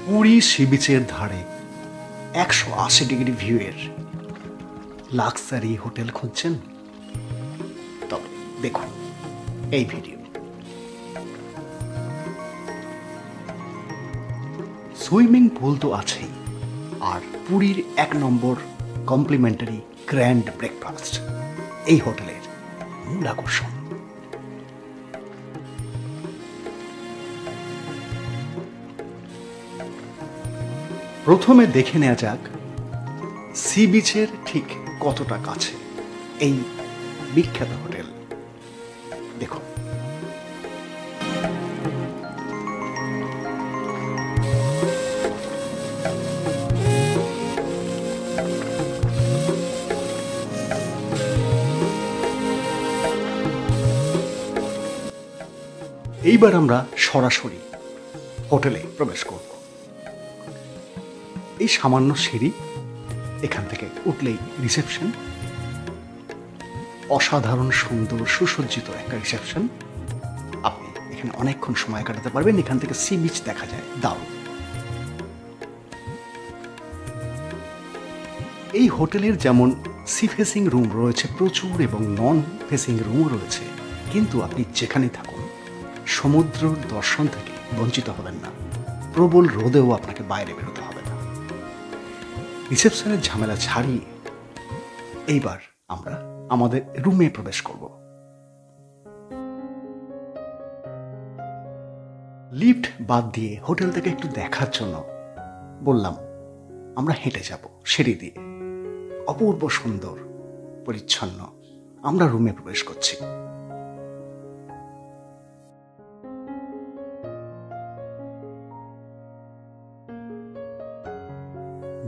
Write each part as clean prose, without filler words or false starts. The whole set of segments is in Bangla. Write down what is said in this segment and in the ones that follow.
পুরী সি বিচের ধারে 180 ডিগ্রি ভিউয়ের লাক্সারি হোটেল খুঁজছেন? তবে দেখুন এই ভিডিও। সুইমিং পুল তো আছেই, আর পুরীর 1 নম্বর কমপ্লিমেন্টারি গ্র্যান্ড ব্রেকফাস্ট এই হোটেলের মূল আকর্ষণ। প্রথমে দেখে নেওয়া যাক সি বিচের ঠিক কতটা কাছে এই বিখ্যাত হোটেল। দেখুন, এইবার আমরা সরাসরি হোটেলে প্রবেশ করব। এই সামান্য সিঁড়ি, এখান থেকে উঠলেই রিসেপশন। অসাধারণ সুন্দর সুসজ্জিত একটা রিসেপশন। আপনি এখানে অনেকক্ষণ সময় কাটাতে পারবেন। এখান থেকে সি বিচ দেখা যায়, দারুণ। এই হোটেলের যেমন সি ফেসিং রুম রয়েছে প্রচুর এবং নন ফেসিং রুমও রয়েছে, কিন্তু আপনি যেখানে থাকুন সমুদ্র দর্শন থেকে বঞ্চিত হবেন না। প্রবল রোদেও আপনাকে বাইরে বেরোতে হবে না। রিসেপশনের ঝামেলা ছাড়িয়ে এইবার আমরা আমাদের রুমে প্রবেশ করব। লিফট বাদ দিয়ে হোটেল থেকে একটু দেখার জন্য বললাম আমরা হেঁটে যাব সিঁড়ি দিয়ে। অপূর্ব সুন্দর পরিচ্ছন্ন। আমরা রুমে প্রবেশ করছি।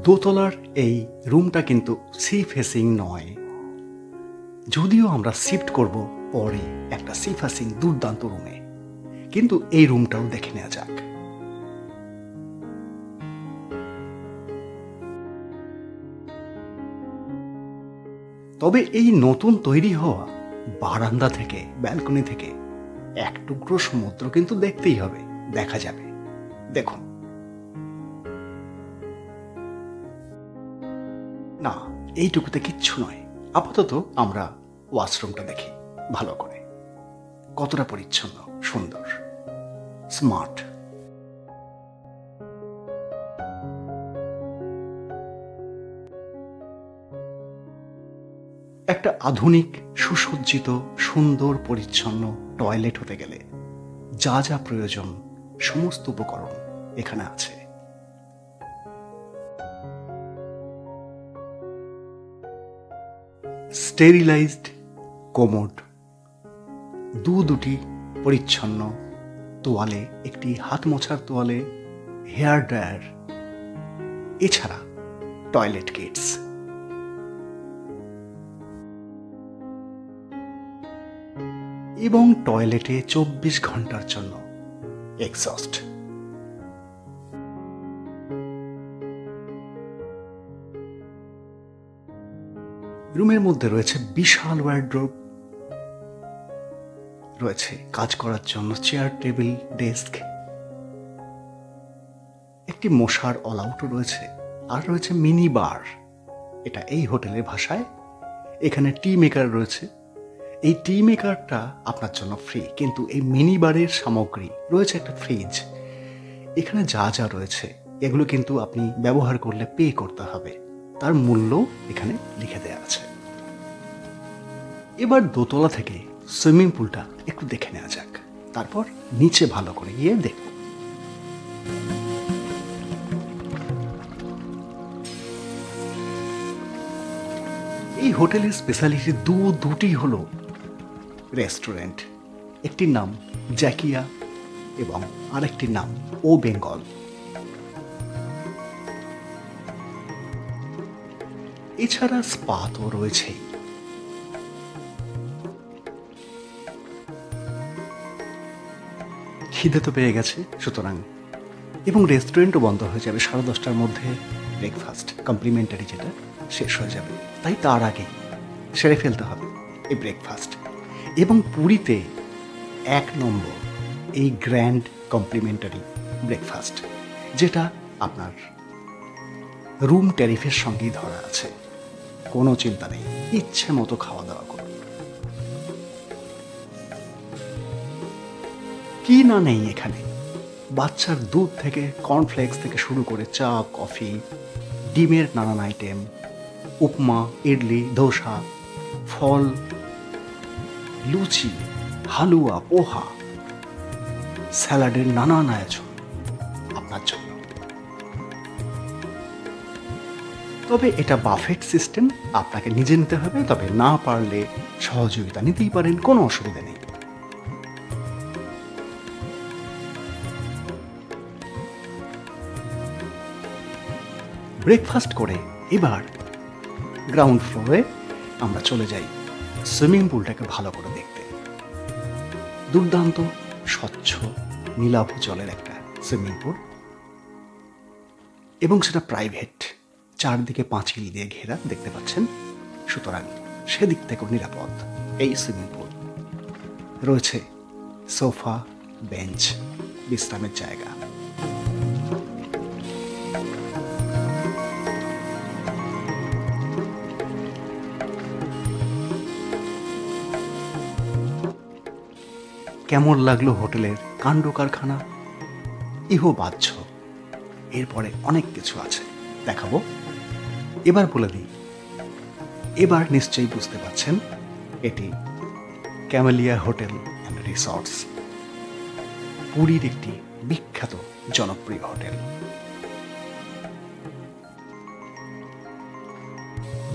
দোতলার এই রুমটা কিন্তু সি ফেসিং নয়, যদিও আমরা শিফট করব পরে একটা সি ফেসিং দুর্দান্ত রুমে, কিন্তু এই রুমটাও দেখে নেওয়া যাক। তবে এই নতুন তৈরি হওয়া বারান্দা থেকে, ব্যালকনি থেকে এক টুকরো সমুদ্র কিন্তু দেখতেই হবে, দেখা যাবে। দেখুন, না এইটুকুতে কিচ্ছু নয়। আপাতত আমরা ওয়াশরুমটা দেখি ভালো করে, কতটা পরিচ্ছন্ন, সুন্দর, স্মার্ট। একটা আধুনিক সুসজ্জিত সুন্দর পরিচ্ছন্ন টয়লেট হতে গেলে যা যা প্রয়োজন সমস্ত উপকরণ এখানে আছে। স্টেরিলাইজড কোমোড, দুটি পরিচ্ছন্ন তোয়ালে, একটি হাত মোছার তোয়ালে, হেয়ার ড্রায়ার, এছাড়া টয়লেট কিটস। এবং টয়লেটে 24 ঘন্টার জন্য এক্সস্ট। রুমের মধ্যে রয়েছে বিশাল ওয়ার্ড্রোব, রয়েছে কাজ করার জন্য চেয়ার, টেবিল, ডেস্ক, একটি মশার অল আউটও রয়েছে, আর রয়েছে মিনি বার। এটা এই হোটেলের ভাষায়। এখানে টি মেকার রয়েছে। এই টি মেকারটা আপনার জন্য ফ্রি, কিন্তু এই মিনি বারের সামগ্রী রয়েছে একটা ফ্রিজ। এখানে যা যা রয়েছে এগুলো কিন্তু আপনি ব্যবহার করলে পে করতে হবে, তার মূল্য এখানে লিখে দেওয়া আছে। এবার দোতলা থেকে সুইমিং পুলটা একটু দেখে নেওয়া যাক, তারপর নিচে ভালো করে গিয়ে দেখব। এই হোটেলের স্পেশালিটি দুটি হলো রেস্টুরেন্ট। একটির নাম জ্যাকিয়া এবং আরেকটির নাম ও বেঙ্গল। এছাড়া স্পা তো রয়েছেই। খিদে তো পেয়ে গেছে, সুতরাং এবং রেস্টুরেন্টও বন্ধ হয়ে যাবে 10:30টার মধ্যে। ব্রেকফাস্ট কমপ্লিমেন্টারি যেটা শেষ হয়ে যাবে, তাই তার আগে সেরে ফেলতে হবে এই ব্রেকফাস্ট। এবং পুরীতে 1 নম্বর এই গ্র্যান্ড কমপ্লিমেন্টারি ব্রেকফাস্ট, যেটা আপনার রুম ট্যারিফের সঙ্গেই ধরা আছে। কোনো চিন্তা নেই, ইচ্ছে মতো খাওয়া দাওয়া করুন। কি না নেই এখানে, বাচ্চার দুধ থেকে কর্নফ্লেক্স থেকে শুরু করে চা, কফি, ডিমের নানান আইটেম, উপমা, ইডলি, ধোসা, ফল, লুচি, হালুয়া, পোহা, স্যালাডের নানান আয়োজন আপনার জন্য। তবে এটা বাফেট সিস্টেম, আপনাকে নিজে নিতে হবে, তবে না পারলে সহযোগিতা নিতেই পারেন, কোনো অসুবিধা নেই। ব্রেকফাস্ট করে এবার গ্রাউন্ড ফ্লোরে আমরা চলে যাই সুইমিং পুলটাকে ভালো করে দেখতে। দুর্দান্ত স্বচ্ছ নীলাভ জলের একটা সুইমিং পুল, এবং সেটা প্রাইভেট, চারদিকে পাঁচিল দিয়ে ঘেরা দেখতে পাচ্ছেন, সুতরাং সেদিক থেকেও নিরাপদ এই সুইমিং পুল। রয়েছে সোফা, বেঞ্চ, বিশ্রামের জায়গা। কেমন লাগলো হোটেলের কাণ্ড কারখানা? ইহবাহ্য। এরপরে অনেক কিছু আছে, দেখাবো। এবার বলে দিই, এবার নিশ্চয়ই বুঝতে পারছেন এটি ক্যামেলিয়া হোটেল অ্যান্ড রিসর্টস, পুরীর একটি বিখ্যাত জনপ্রিয় হোটেল।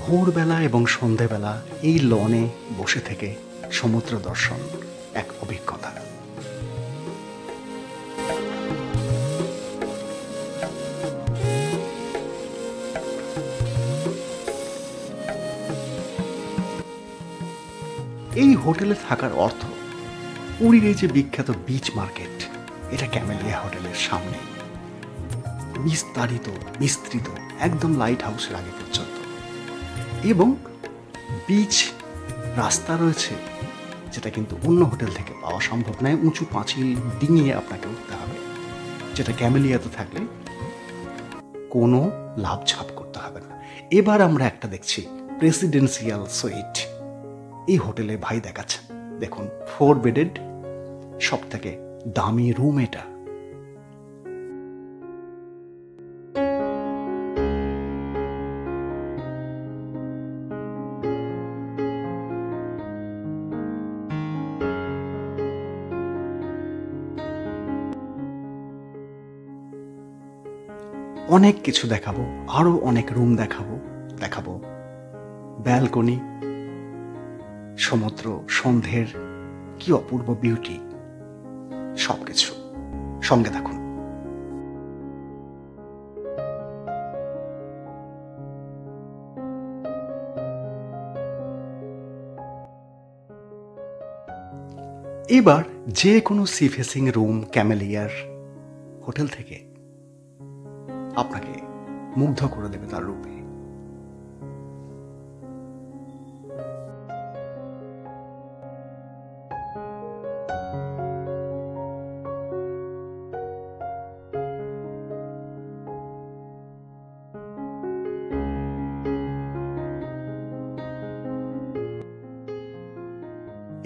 ভোরবেলা এবং সন্ধেবেলা এই লনে বসে থেকে সমুদ্র দর্শন এক অভিজ্ঞতা। এই হোটেলে থাকার অর্থ, পুরীর এই যে বিখ্যাত বিচ মার্কেট, এটা ক্যামেলিয়া হোটেলের সামনে, বিস্তৃত একদম লাইট হাউসের আগে পর্যন্ত, এবং বিচ রাস্তা রয়েছে, যেটা কিন্তু অন্য হোটেল থেকে পাওয়া সম্ভব নয়। উঁচু পাঁচিল ডিঙিয়ে আপনাকে উঠতে হবে, যেটা ক্যামেলিয়াতে থাকলে কোনো লাভঝাপ করতে হবে না। এবার আমরা একটা দেখছি প্রেসিডেন্সিয়াল সুইট। এই হোটেলে ভাই দেখাচ্ছেন, দেখুন, 4 বেডেড, সব থেকে দামি রুম এটা। অনেক কিছু দেখাবো, আরো অনেক রুম দেখাবো ব্যালকনি, সমুদ্র, সন্ধ্যের কি অপূর্ব বিউটি, সবকিছু। সঙ্গে থাকুন। এবার যে কোনো সি ফেসিং রুম ক্যামেলিয়ার হোটেল থেকে আপনাকে মুগ্ধ করে দেবে তার রূপে।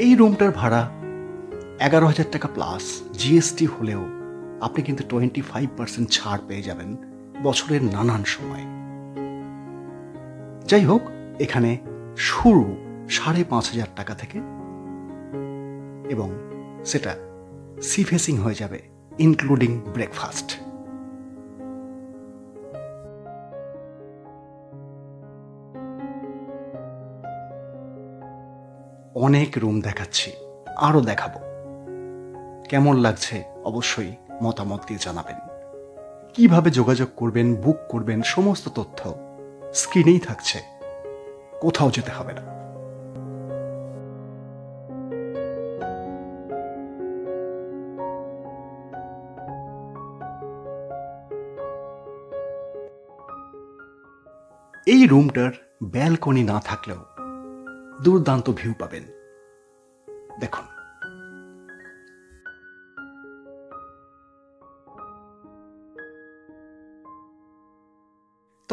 এই রুমটার ভাড়া 11,000 টাকা প্লাস জিএসটি হলেও আপনি কিন্তু 25% ছাড় পেয়ে যাবেন বছরের নানান সময়। যাই হোক, এখানে শুরু 5,500 টাকা থেকে, এবং সেটা সি ফেসিং হয়ে যাবে ইনক্লুডিং ব্রেকফাস্ট। অনেক রুম দেখাচ্ছি, আরো দেখাবো। কেমন লাগছে অবশ্যই মতামত দিয়ে জানাবেন। কিভাবে যোগাযোগ করবেন, বুক করবেন, সমস্ত তথ্য স্ক্রিনেই থাকছে, কোথাও যেতে হবে না। এই রুমটার ব্যালকনি না থাকলেও দুর্দান্ত ভিউ পাবেন, দেখুন।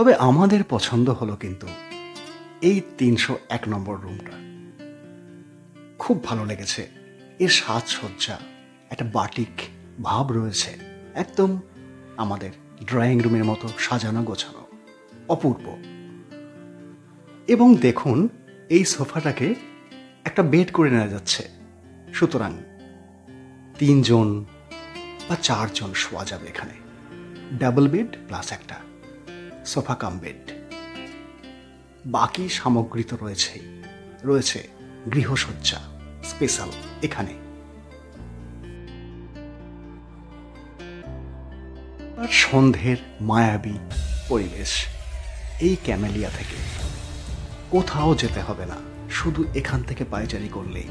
তবে আমাদের পছন্দ হলো কিন্তু এই 301 নম্বর রুমটা। খুব ভালো লেগেছে। এর সাজসজ্জা, একটা বাটিক ভাব রয়েছে, একদম আমাদের ড্রয়িং রুমের মতো সাজানো গোছানো, অপূর্ব। এবং দেখুন, এই সোফাটাকে একটা বেড করে নেওয়া যাচ্ছে, সুতরাং 3 জন বা 4 জন শোয়া যাবে এখানে। ডাবল বেড প্লাস একটা সোফা কাম বেড। বাকি সামগ্রী তো রয়েছেই, রয়েছে গৃহসজ্জা স্পেশাল এখানে। আর সন্ধ্যের মায়াবী পরিবেশ। এই ক্যামেলিয়া থেকে কোথাও যেতে হবে না, শুধু এখান থেকে পায়চারি করলেই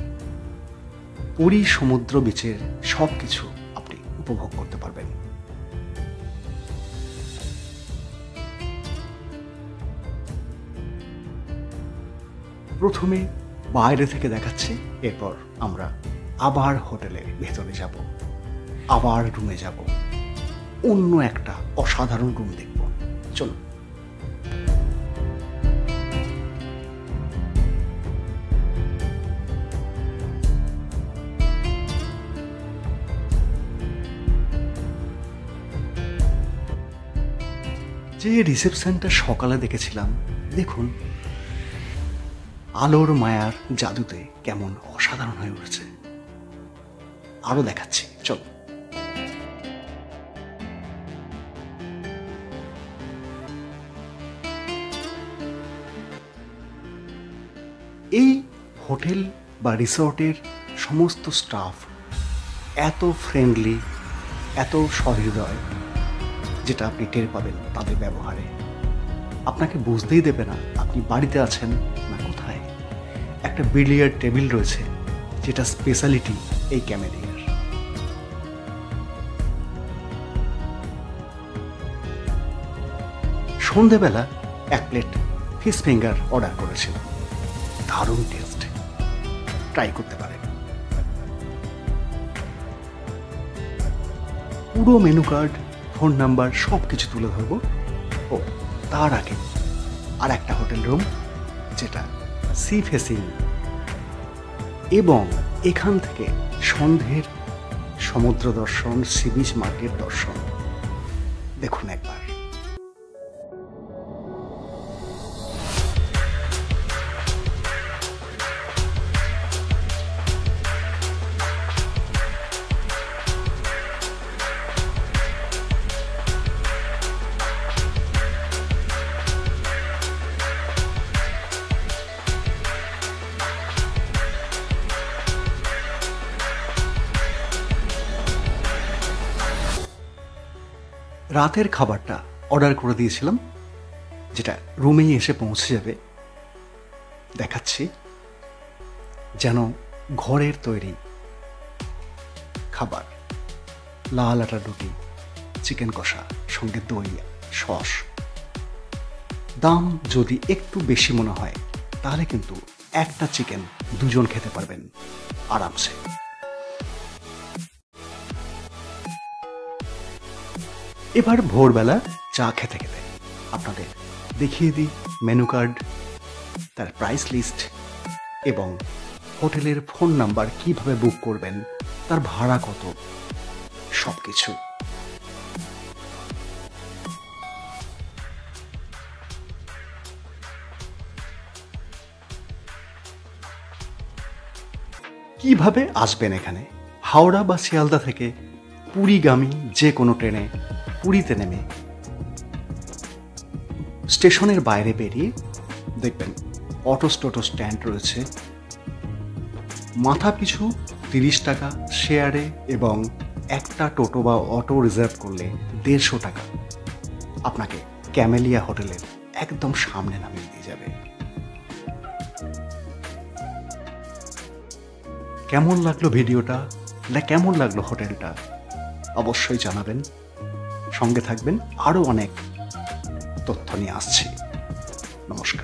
পুরী সমুদ্র বিচের সব কিছু আপনি উপভোগ করতে পারবেন। প্রথমে বাইরে থেকে দেখাচ্ছি, এরপর আমরা আবার হোটেলের ভেতরে যাব, আবার রুমে যাব, অন্য একটা অসাধারণ রুম দেখব। চলুন। যে রিসেপশনটা সকালে দেখেছিলাম, দেখুন আলোর মায়ার জাদুতে কেমন অসাধারণ হয়ে উঠেছে। আরো দেখাচ্ছি, চল। এই হোটেল বা রিসর্টের সমস্ত স্টাফ এত ফ্রেন্ডলি, এত সহৃদয়, যেটা আপনি টের পাবেন তাদের ব্যবহারে। আপনাকে বুঝতেই দেবে না আপনি বাড়িতে আছেন না কোথায়। একটা বিলিয়ার্ড টেবিল রয়েছে, যেটা স্পেশালিটি এই ক্যামেলিয়ার। সন্ধেবেলা 1 প্লেট ফিশ ফিঙ্গার অর্ডার করেছিলাম, দারুণ টেস্ট, ট্রাই করতে পারেন। পুরো মেনু কার্ড, ফোন নাম্বার সব কিছু তুলে ধরবো। ও তার আগে আর একটা হোটেল রুম, যেটা সি ফেসিং, এবং এখান থেকে সন্ধ্যের সমুদ্র দর্শন, সি বিচ মার্কেট দর্শন দেখুন একবার। রাতের খাবারটা অর্ডার করে দিয়েছিলাম, যেটা রুমেই এসে পৌঁছে যাবে। দেখাচ্ছি, যেন ঘরের তৈরি খাবার। লাল আটা রুটি, চিকেন কষা, সঙ্গে দই, সস। দাম যদি একটু বেশি মনে হয়, তাহলে কিন্তু একটা চিকেন 2 জন খেতে পারবেন আরামসে। এবার ভোরবেলা চা খেতে খেতে আপনাদের দেখিয়ে দিই মেনু কার্ড, তার প্রাইস লিস্ট এবং হোটেলের ফোন নাম্বার, কিভাবে বুক করবেন, তার ভাড়া কত, সবকিছু। কিভাবে আসবেন এখানে? হাওড়া বা শিয়ালদা থেকে পুরীগামী যে কোনো ট্রেনে পুরীতে নেমে স্টেশনের বাইরে বেরিয়ে দেখবেন অটো স্ট্যান্ড রয়েছে। মাথা পিছু 30 টাকা শেয়ারে, এবং একটা টোটো বা অটো রিজার্ভ করলে 150 টাকা আপনাকে ক্যামেলিয়া হোটেলের একদম সামনে নামিয়ে দিয়ে যাবে। কেমন লাগলো ভিডিওটা, না কেমন লাগলো হোটেলটা, অবশ্যই জানাবেন। সঙ্গে থাকবেন, আরও অনেক তথ্য নিয়ে আসছি। নমস্কার।